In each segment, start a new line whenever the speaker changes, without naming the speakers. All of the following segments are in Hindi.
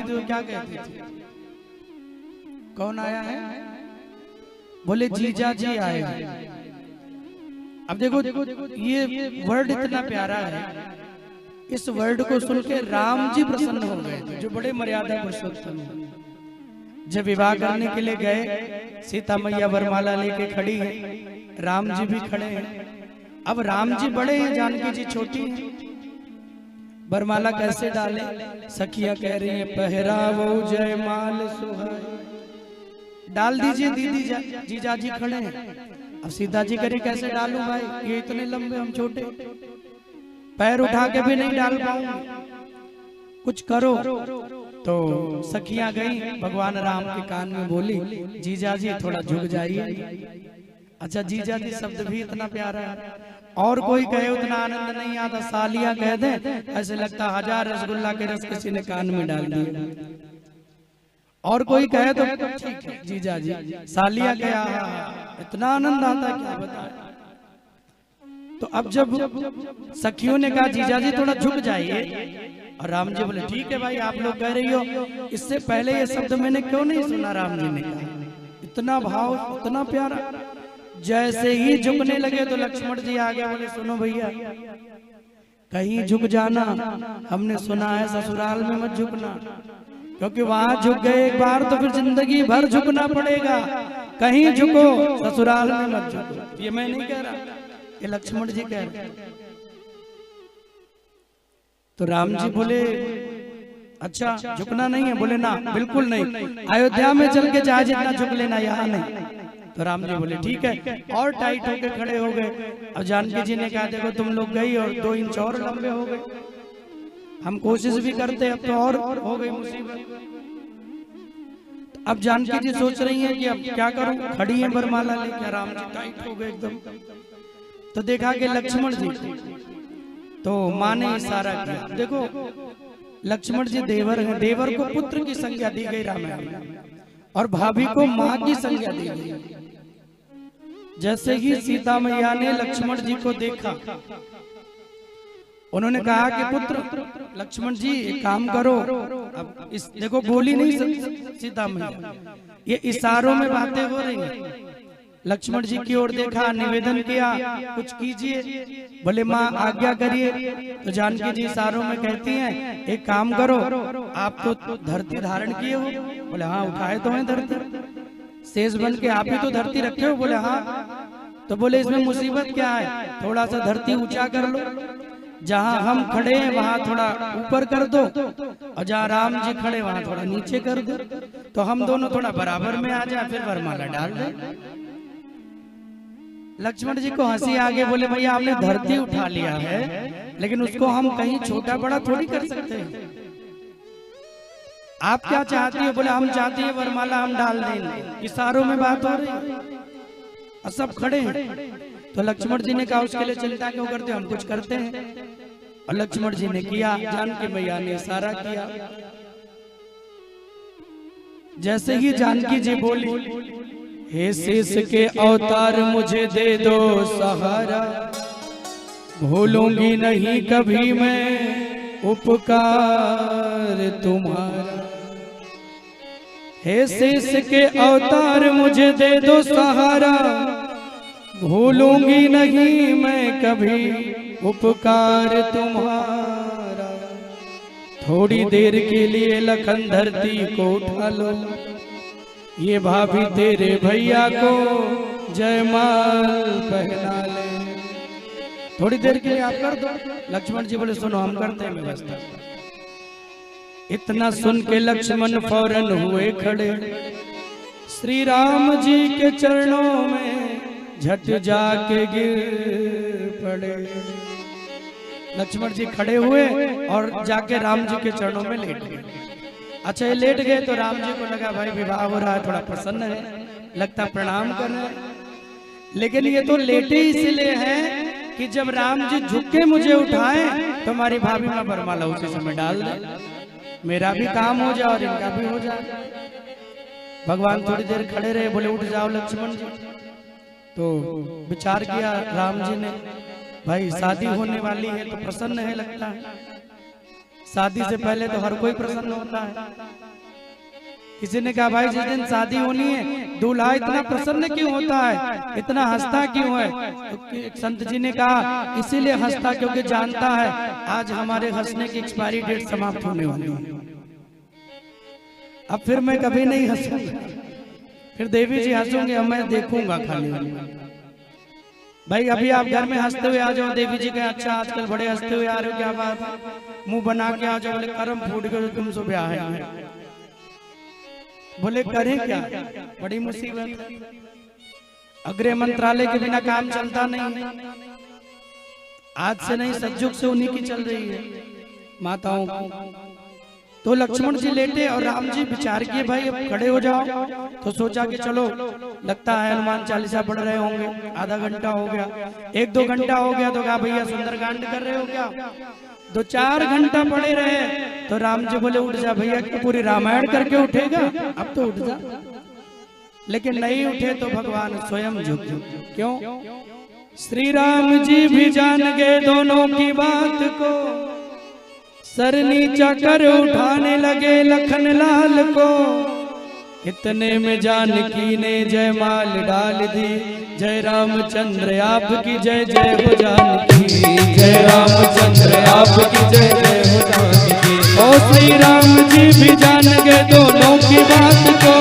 तो क्या कहती थी? कौन आया है? बोले जीजा जी आए हैं। अब देखो ये वर्ड इतना प्यारा है, इस वर्ड को सुन के राम जी प्रसन्न हो गए थे, जो बड़े मर्यादा पुरुषोत्तम हैं। जब विवाह करने के लिए गए, सीता मैया वरमाला लेके खड़ी है, राम जी भी खड़े हैं। अब राम जी बड़े हैं, जानकी जी छोटी हैं। वरमाला कैसे डाले? सखिया कह रही है पहरावो जयमाल सुहाई। डाल दीजिए दीदी, जीजा जी खड़े हैं। अब सीता जी करे कैसे डालूं भाई, ये इतने लंबे, हम छोटे, पैर उठा के भी नहीं डाल पाऊंगी, कुछ करो। तो सखियां गई, भगवान राम के कान में बोली जीजा जी थोड़ा झुक जाइए। अच्छा, जीजा जी शब्द भी इतना प्यारा है, और कोई कहे उतना आनंद नहीं आता। सालिया कह दे ऐसे लगता 1000 रसगुल्ला के रस किसी ने कान में डाल दिया। और कोई कहे तो ठीक है जीजा जी, सालिया क्या, इतना आनंद आता है क्या बताए। तो अब जब सखियों ने कहा जीजा जी थोड़ा झुक जाइए, और राम जी बोले ठीक है भाई, आप लोग कह रही हो, इससे पहले ये शब्द मैंने क्यों नहीं सुना। राम जी ने कहा, इतना भाव, इतना प्यारा। जैसे ही झुकने लगे तो लक्ष्मण जी आगे बोले सुनो भैया, कहीं झुक जाना, हमने सुना है ससुराल में मत झुकना, क्योंकि वहां झुक गए एक बार तो फिर जिंदगी भर झुकना पड़ेगा। कहीं झुको, ससुराल में मत झुको। ये मैं नहीं कह रहा, ये लक्ष्मण जी कह रहे। तो राम जी बोले अच्छा झुकना नहीं है? बोले ना बिल्कुल नहीं, अयोध्या में चल के चाहे जितना झुक लेना, यहाँ नहीं। तो राम जी बोले ठीक है, और टाइट होके खड़े हो गए। अब जानकी जी ने कहा देखो तुम लोग गई और 2 इंच और लंबे हो गए, हम कोशिश भी करते अब तो और हो गई मुसीबत। अब जानकी जी सोच रही हैं कि अब क्या करूं, खड़ी है वरमाला लेके, राम जी टाइट हो गए एकदम। तो देखा कि लक्ष्मण जी, तो माँ ने इशारा किया। देखो लक्ष्मण जी देवर हैं, देवर को पुत्र की संज्ञा दी गई रामायण में, और भाभी को माँ की संज्ञा दी गई। जैसे ही सीता मैया ने लक्ष्मण जी को देखा, उन्होंने कहा कि पुत्र लक्ष्मण जी एक काम करो। अब इस देखो बोली नहीं सीता मैया, ये इशारों में बातें हो रही हैं। लक्ष्मण जी की ओर देखा, निवेदन किया कुछ कीजिए। बोले माँ आज्ञा करिए। तो जानकी जी इशारों में कहती हैं एक काम करो, आप तो धरती धारण किए हो। बोले हाँ उठाए तो हैं धरती, शेष बन के आप ही तो धरती रखे हो। बोले हाँ। तो बोले इसमें मुसीबत क्या है, थोड़ा सा धरती ऊंचा कर लो, जहाँ हम खड़े हैं वहाँ थोड़ा ऊपर कर दो, और जहाँ राम जी खड़े वहाँ थोड़ा नीचे कर दो, तो हम दोनों थोड़ा बराबर में आ जाए, फिर वरमाला डाल दे। लक्ष्मण जी को हंसी आगे, बोले भैया आपने धरती उठा लिया है, लेकिन उसको हम कहीं छोटा बड़ा थोड़ी कर सकते हैं। आप क्या चाहती हो? बोले हम चाहते हैं वरमाला हम डाल देंगे। इशारों में बात हो रही है और सब खड़े हैं। तो लक्ष्मण जी ने कहा उसके लिए चिंता क्यों करते हो, हम कुछ करते हैं। और लक्ष्मण जी ने किया, जानकी मैया ने इशारा किया। जैसे ही जानकी जी बोली हे शेष के अवतार मुझे दे दो सहारा, भूलूंगी नहीं कभी मैं उपकार तुम्हारा। हे शेष के अवतार मुझे दे दो सहारा, भूलूंगी नहीं मैं कभी उपकार तुम्हारा। थोड़ी देर के लिए लखन धरती को उठा लो, ये भाभी तेरे भैया को जयमाल पहना ले। थोड़ी देर के लिए आप कर दो। लक्ष्मण जी बोले सुनो हम करते हैं व्यवस्था। इतना सुन के लक्ष्मण फौरन हुए खड़े, श्री राम जी के चरणों में झट जाके गिर पड़े। लक्ष्मण जी खड़े हुए और जाके राम जी के चरणों में लेट गए। अच्छा ये लेट गए तो राम जी को लगा भाई विवाह हो रहा है, थोड़ा प्रसन्न है, लगता प्रणाम कर रहे हैं। लेकिन ये तो लेटे इसलिए हैं कि जब राम जी झुक के मुझे उठाए तो हमारी भाभी में वरमाला उसी समय डाल दे, मेरा भी काम हो जाए और इनका भी हो जाए। भगवान थोड़ी देर खड़े रहे, बोले उठ जाओ लक्ष्मण जी। तो विचार किया राम जी ने, भाई शादी होने वाली है तो प्रसन्न है लगता है, शादी से पहले तो हर कोई प्रसन्न होता है। किसी ने कहा भाई जिस दिन शादी होनी है दूल्हा इतना प्रसन्न क्यों होता है, इतना हंसता क्यों है? तो एक संत जी ने कहा इसीलिए हंसता क्योंकि जानता है आज हमारे हंसने की एक्सपायरी डेट समाप्त होने वाली है, अब फिर मैं कभी नहीं हंसूंगा, फिर देवी जी हंसूंगे अब मैं देखूंगा खाली। भाई अभी आप घर में हंसते हुए आ जाओ, देवी जी कहें अच्छा आजकल बड़े हंसते हुए आ रहे हो, क्या बात है, मुंह बना के आ जाओ, बोले कर्म फूट गए तुमसे ब्याह है, बोले करें क्या, बड़ी मुसीबत। अग्रह मंत्रालय के बिना काम चलता नहीं, आज से नहीं सतयुग से उन्हीं की चल रही है माताओं की। तो लक्ष्मण जी लेटे और राम जी विचार किए भाई अब खड़े हो जाओ, तो सोचा कि चलो लगता है हनुमान चालीसा पढ़ रहे होंगे, आधा घंटा हो गया, 1-2 घंटा हो गया, तो कहा भैया सुंदरकांड कर रहे हो क्या, 2-4 घंटा पड़े रहे। तो राम जी बोले उठ जा भैया, क्या पूरी रामायण करके उठेगा, अब तो उठ जा। लेकिन नहीं उठे तो भगवान स्वयं झुक झुक। क्यों? श्री राम जी भी जान गए दोनों की बात को, सर नीचा कर उठाने लगे लखन लाल को, इतने में जानकी ने जय माल डाल दी, जय रामचंद्र आपकी जय जय हो जानकी, जय रामचंद्र आपकी जय जय हो जानकी। ओ श्री राम जी भी जान गए दोनों की बात को,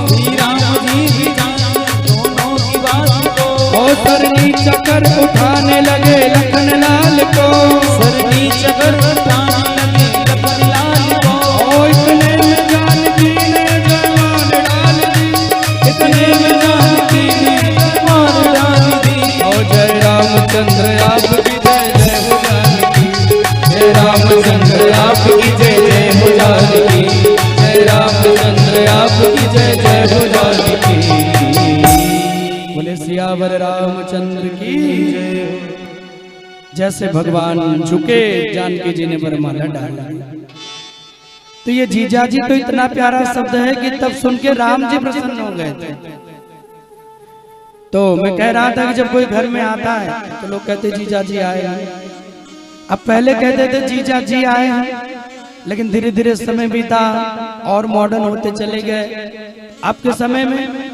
श्री राम जी भी जान दोनों की बात को, ओ सर नीचा कर उठाने लगे लखन लाल को, सर नीचा कर उठाने लगे लखन लाल को, ओ इतने में जानकी ने जय माल डाल दी, इतने में जानकी ने जय माल डाल दी, ओ जय रामचंद्र आपकी जय जय हो जानकी, जय रामचंद्र आपकी जय जय हो जानकी, जय रामचंद्र आपकी जय जय हो जानकी। बोले सियावर रामचंद्र की जय। जैसे भगवान झुके जानकी जी ने वरमाला डाला। तो ये जीजा जी तो इतना प्यारा शब्द है कि तब सुन के राम जी प्रसन्न हो गए थे। तो मैं कह रहा था कि जब कोई घर में आता है तो लोग कहते जीजा जी आए हैं। अब पहले कहते थे जीजा जी आए हैं, लेकिन धीरे धीरे समय बीता और मॉडर्न होते चले गए। आपके समय में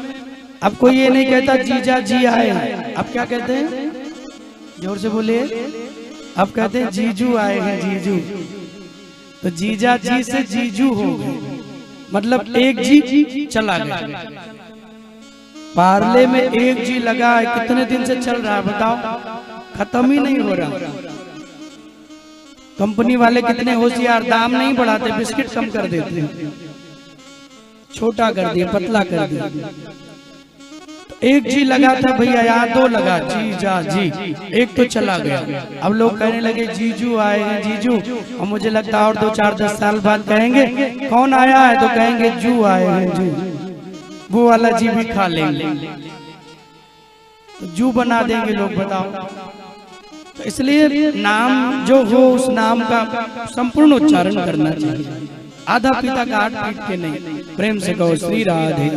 अब कोई ये नहीं कहता जीजा जी आए हैं, अब क्या कहते हैं? जोर से बोलिए। अब कहते हैं जीजू आए हैं, जीजू। तो जीजा जी से जीजू हो गए, मतलब एक जी चला गया। पार्ले में एक जी लगा है, कितने दिन से चल रहा है बताओ, खत्म ही नहीं हो रहा। कंपनी वाले कितने होशियार, दाम नहीं बढ़ाते, बिस्किट कम कर देते, छोटा कर दिया, पतला कर दिया। एक जी लगा था भैया, यहाँ 2 लगा, जीजा जी, एक तो चला गया। अब लोग कहने लगे जीजू आए हैं, जीजू। और मुझे लगता है और 2-4-10 साल बाद कहेंगे कौन आया है, तो कहेंगे जू आए हैं, जू। वो वाला जी भी खा लेंगे, तो जू बना देंगे लोग, बताओ। तो इसलिए नाम जो हो उस नाम का संपूर्ण उच्चारण करना चाहिए, आधा पीता का 8 पीट के नहीं। प्रेम से कहो श्री राधे।